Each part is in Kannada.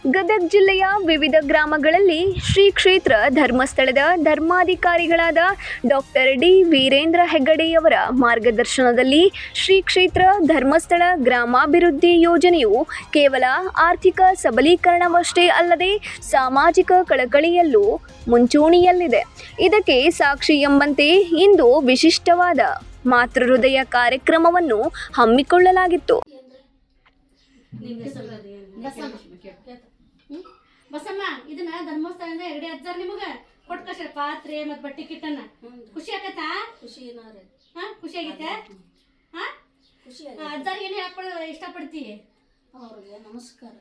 ಗದಗ ಜಿಲ್ಲೆಯ ವಿವಿಧ ಗ್ರಾಮಗಳಲ್ಲಿ ಶ್ರೀ ಕ್ಷೇತ್ರ ಧರ್ಮಸ್ಥಳದ ಧರ್ಮಾಧಿಕಾರಿಗಳಾದ ಡಾಕ್ಟರ್ ಡಿ ವೀರೇಂದ್ರ ಹೆಗ್ಗಡೆಯವರ ಮಾರ್ಗದರ್ಶನದಲ್ಲಿ ಶ್ರೀ ಕ್ಷೇತ್ರ ಧರ್ಮಸ್ಥಳ ಗ್ರಾಮಾಭಿವೃದ್ಧಿ ಯೋಜನೆಯು ಕೇವಲ ಆರ್ಥಿಕ ಸಬಲೀಕರಣವಷ್ಟೇ ಅಲ್ಲದೆ ಸಾಮಾಜಿಕ ಕಳಕಳಿಯಲ್ಲೂ ಮುಂಚೂಣಿಯಲ್ಲಿದೆ. ಇದಕ್ಕೆ ಸಾಕ್ಷಿ ಎಂಬಂತೆ ಇಂದು ವಿಶಿಷ್ಟವಾದ ಮಾತೃಹೃದಯ ಕಾರ್ಯಕ್ರಮವನ್ನು ಹಮ್ಮಿಕೊಳ್ಳಲಾಗಿತ್ತು. ಬಸಮ್ಮ ಇದನ್ನ ಧರ್ಮಸ್ಥಳದಿಂದ ಹೆಗಡೆ ಅಜ್ಜಾರ್ ನಿಮಗ ಕೊಟ್ಟು ಕಷ್ಟ ಪಾತ್ರೆ ಮತ್ತು ಬಟ್ಟೆ ಕಿಟ್ಟನ್ನ ಖುಷಿ ಆಗತ್ತಾ? ಖುಷಿ ಆಗೈತೆ? ಅಜ್ಜಾರಿಗೆ ಏನು ಇಷ್ಟಪಡ್ತಿ? ಅವ್ರಿಗೆ ನಮಸ್ಕಾರ.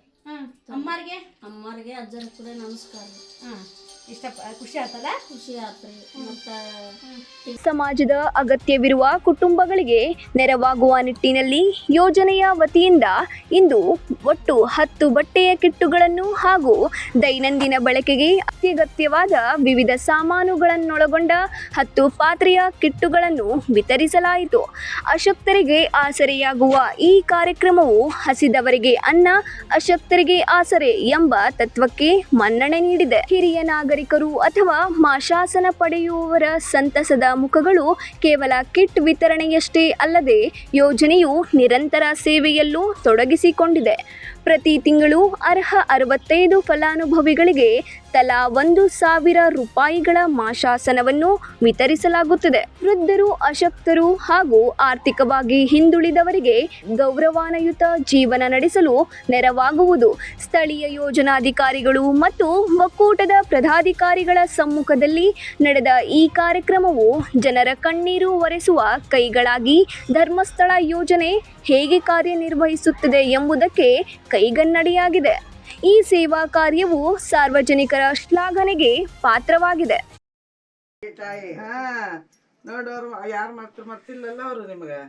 ಅಮ್ಮಾರಿಗೆ ಅಜ್ಜರ ಕೂಡ ನಮಸ್ಕಾರ. ಖುಷಿ ಆತಲ್ಲ? ಖುಷಿ ಆತ್ರಿ. ಮತ್ತೆ ಸಮಾಜದ ಅಗತ್ಯವಿರುವ ಕುಟುಂಬಗಳಿಗೆ ನೆರವಾಗುವ ನಿಟ್ಟಿನಲ್ಲಿ ಯೋಜನೆಯ ವತಿಯಿಂದ ಇಂದು ಒಟ್ಟು 10 ಬಟ್ಟೆಯ ಕಿಟ್ಟುಗಳನ್ನು ಹಾಗೂ ದೈನಂದಿನ ಬಳಕೆಗೆ ಅತ್ಯಗತ್ಯವಾದ ವಿವಿಧ ಸಾಮಾನುಗಳನ್ನೊಳಗೊಂಡ 10 ಪಾತ್ರೆಯ ಕಿಟ್ಟುಗಳನ್ನು ವಿತರಿಸಲಾಯಿತು. ಅಶಕ್ತರಿಗೆ ಆಸರೆಯಾಗುವ ಈ ಕಾರ್ಯಕ್ರಮವು ಹಸಿದವರಿಗೆ ಅನ್ನ, ಅಶಕ್ತರಿಗೆ ಆಸರೆ ಎಂಬ ತತ್ವಕ್ಕೆ ಮನ್ನಣೆ ನೀಡಿದೆ. ಹಿರಿಯ ನಾಗರಿಕರು ಅಥವಾ ಮಾಶಾಸನ ಪಡೆಯುವವರ ಸಂತಸದ ಮುಖಗಳು ಕೇವಲ ಕಿಟ್ ವಿತರಣೆಯಷ್ಟೇ ಅಲ್ಲದೆ ಯೋಜನೆಯು ನಿರಂತರ ಸೇವೆಯಲ್ಲೂ ತೊಡಗಿಸಿಕೊಂಡಿದೆ. ಪ್ರತಿ ತಿಂಗಳು ಅರ್ಹ 65 ಫಲಾನುಭವಿಗಳಿಗೆ ತಲಾ 1,000 ರೂಪಾಯಿಗಳ ಮಾಶಾಸನವನ್ನು ವಿತರಿಸಲಾಗುತ್ತದೆ. ವೃದ್ಧರು, ಅಶಕ್ತರು ಹಾಗೂ ಆರ್ಥಿಕವಾಗಿ ಹಿಂದುಳಿದವರಿಗೆ ಗೌರವಾನ್ವಿತ ಜೀವನ ನಡೆಸಲು ನೆರವಾಗುವುದು. ಸ್ಥಳೀಯ ಯೋಜನಾಧಿಕಾರಿಗಳು ಮತ್ತು ಒಕ್ಕೂಟದ ಪದಾಧಿಕಾರಿಗಳ ಸಮ್ಮುಖದಲ್ಲಿ ನಡೆದ ಈ ಕಾರ್ಯಕ್ರಮವು ಜನರ ಕಣ್ಣೀರು ಒರೆಸುವ ಕೈಗಳಾಗಿ ಧರ್ಮಸ್ಥಳ ಯೋಜನೆ ಹೇಗೆ ಕಾರ್ಯನಿರ್ವಹಿಸುತ್ತದೆ ಎಂಬುದಕ್ಕೆ ಕೈಗನ್ನಡಿಯಾಗಿದೆ. ಈ ಸೇವಾ ಕಾರ್ಯವು ಸಾರ್ವಜನಿಕರ ಶ್ಲಾಘನೆಗೆ ಪಾತ್ರವಾಗಿದೆ. ನೋಡೋರು ಯಾರು ಮರ್ತಿಲ್ಲಲ್ಲ ಅವರು ನಿಮಗೆ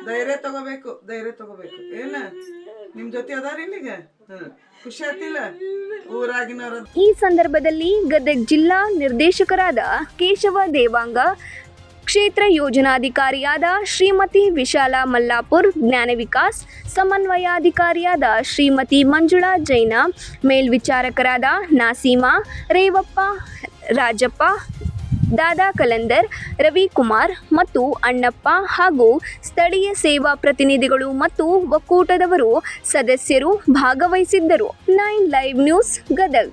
ಧೈರ್ಯ ತಗೋಬೇಕು ಏನ ನಿಮ್ ಜೊತೆ ಅದಾರ ಇಲ್ಲಿಗ ಖುಷಿ ಆತಿಲ್ಲ ಊರಾಗಿನವ್ರ. ಈ ಸಂದರ್ಭದಲ್ಲಿ ಗದಗ ಜಿಲ್ಲಾ ನಿರ್ದೇಶಕರಾದ ಕೇಶವ ದೇವಾಂಗ, ಕ್ಷೇತ್ರ ಯೋಜನಾಧಿಕಾರಿಯಾದ ಶ್ರೀಮತಿ ವಿಶಾಲಾ ಮಲ್ಲಾಪುರ್, ಜ್ಞಾನ ವಿಕಾಸ್ ಸಮನ್ವಯಾಧಿಕಾರಿಯಾದ ಶ್ರೀಮತಿ ಮಂಜುಳಾ ಜೈನ, ಮೇಲ್ವಿಚಾರಕರಾದ ನಾಸೀಮಾ, ರೇವಪ್ಪ, ರಾಜಪ್ಪ, ದಾದಾ ಕಲಂದರ್, ರವಿಕುಮಾರ್ ಮತ್ತು ಅಣ್ಣಪ್ಪ ಹಾಗೂ ಸ್ಥಳೀಯ ಸೇವಾ ಪ್ರತಿನಿಧಿಗಳು ಮತ್ತು ಒಕ್ಕೂಟದವರು ಸದಸ್ಯರು ಭಾಗವಹಿಸಿದ್ದರು. 9 ಲೈವ್ ನ್ಯೂಸ್ ಗದಗ.